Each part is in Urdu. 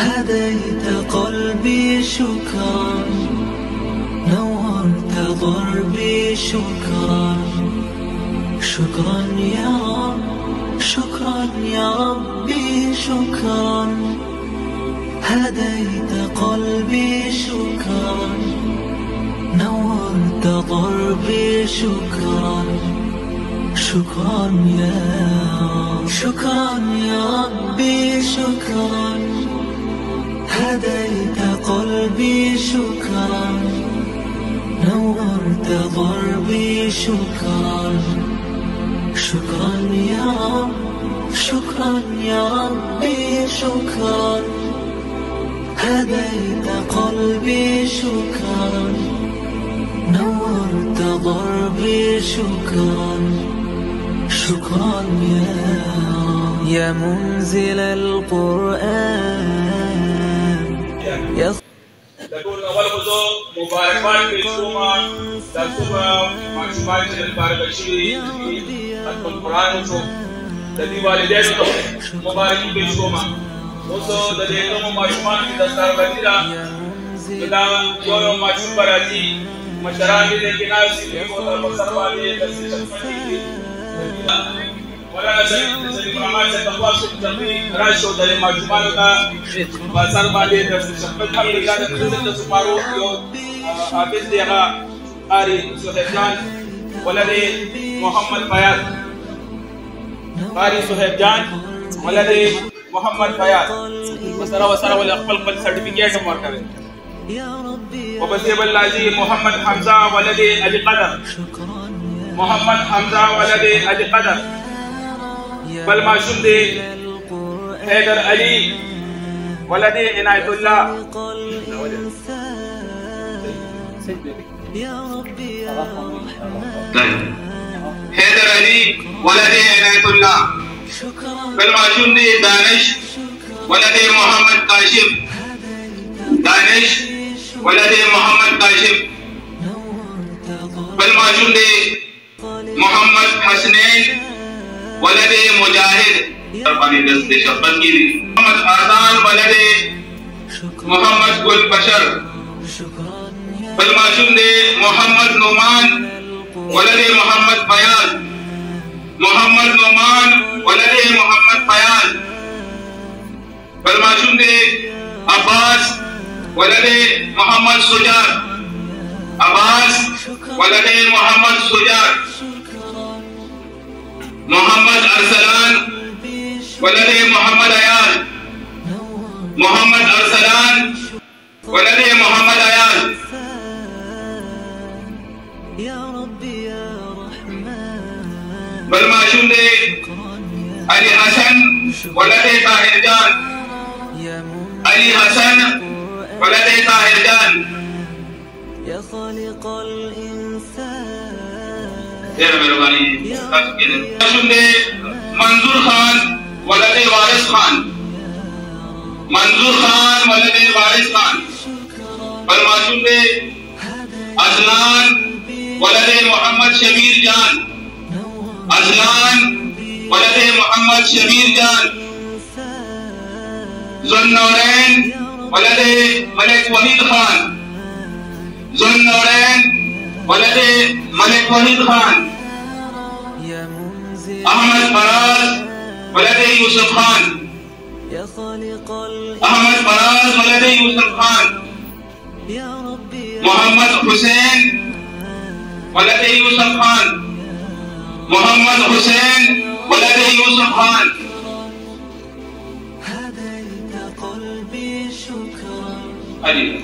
هديت قلبي شكرا، نورت ضربي شكرا، شكرا يا رب، شكرا يا ربي شكرا. هديت قلبي شكرا، نورت ضربي شكرا، شكرا يا رب، شكرا يا ربي شكرا. هديت قلبي شكرا، نورت ضربي شكرا، شكرا يا رب، شكرا يا ربي شكرا. هديت قلبي شكرا، نورت ضربي شكرا، شكرا يا رب. يا منزل القرآن تقول أول خذوا مباركات بالشوما تكتبها مع شمال المبارك الشيء القرآن وشوف تدي والدين مباركين بالشوما وصو تدينهم مع شمال في دستار بديلا كذا يوم مع شبراتي مشراني لكناس في وطن بسروالي تسيشمتي ولا Syed Muhammad تقوى سبتي راشو dari majumano ka pasar bali tersebut alhamdulillah dan kita separuh yo habis dia hari Suhaibjan waladi Muhammad Fayad hari Suhaibjan waladi Muhammad Fayad wasara wala aqbal certificate amar kare وبسيب الذي محمد حمزة ولدي أبي قدر محمد حمزة ولدي أبي قدر بالمعشوم دي حيدر علي ولدي عناية الله حيدر علي ولدي عناية الله بالمعشوم دي دانش ولدي محمد كاشف دانش ولدي محمد كاشف بالمعشوم دي محمد حسنين ولدي مجاهد رباني دست شبت کی محمد آزان ولدي محمد گل بشر بالمعشوم دي محمد نعمان ولدي محمد فياض محمد نعمان ولدي محمد فياض بالمعشوم دي عباس ولدي محمد سجاد عباس ولدي محمد سجاد محمد أرسلان ولدي محمد عيال محمد أرسلان ولدي محمد عيال بالمعشوم دي علي حسن ولدي طاهر جان علي حسن ولدي طاهر جان يا خالق الإنسان منظور خان ولدي وارث خان منظور خان ولدي وارث خان بالمعشوم دي أزلان ولدي محمد شبير جان أزلان ولدي محمد شبير جان ذوالنورين ولدي ملك وحيد خان ذوالنورين ولدي ملك وحيد خان أحمد فراز ولدي يوسف خان أحمد فراز ولدي يوسف خان محمد حسين ولدي يوسف خان محمد حسين ولدي يوسف خان هديت قلبي شكرا علي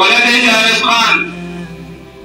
ولد جارس خان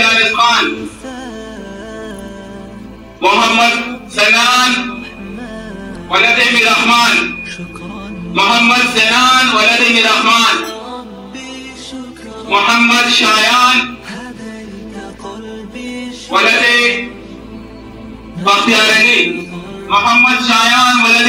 جارس خان محمد سنان ولد الرحمن محمد سنان ولد الرحمن محمد شایان ولد بختیار علی محمد شایان ولد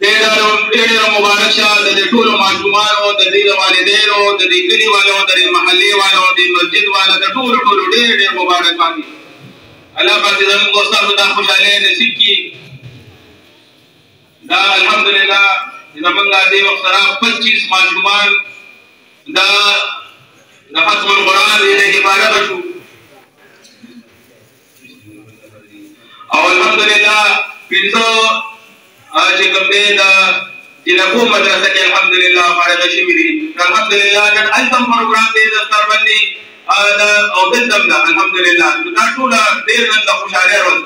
ډېر مبارک شه د دې ټولو ماشومانو، د دې والدینو، د دې کلي والو، د دې محلې والو، د مسجد والو، د ټولو ډېر مبارک باندې الله پاک دې زموږ استاد ته خوشاله نصیب کړي. دا الحمدلله زموږ دې وخت سره 25 ماشومان دا د ختم القرآن دې کې فارغ شو او الحمدلله پنځه چې کوم دې دا چې د کوم مدرسه کې الحمدلله فارغ شوي دي. الحمدلله نن التم پروګرام دې دفتر باندې او دلته الحمدلله دا ټول ډېر نن د خوشاله ورځ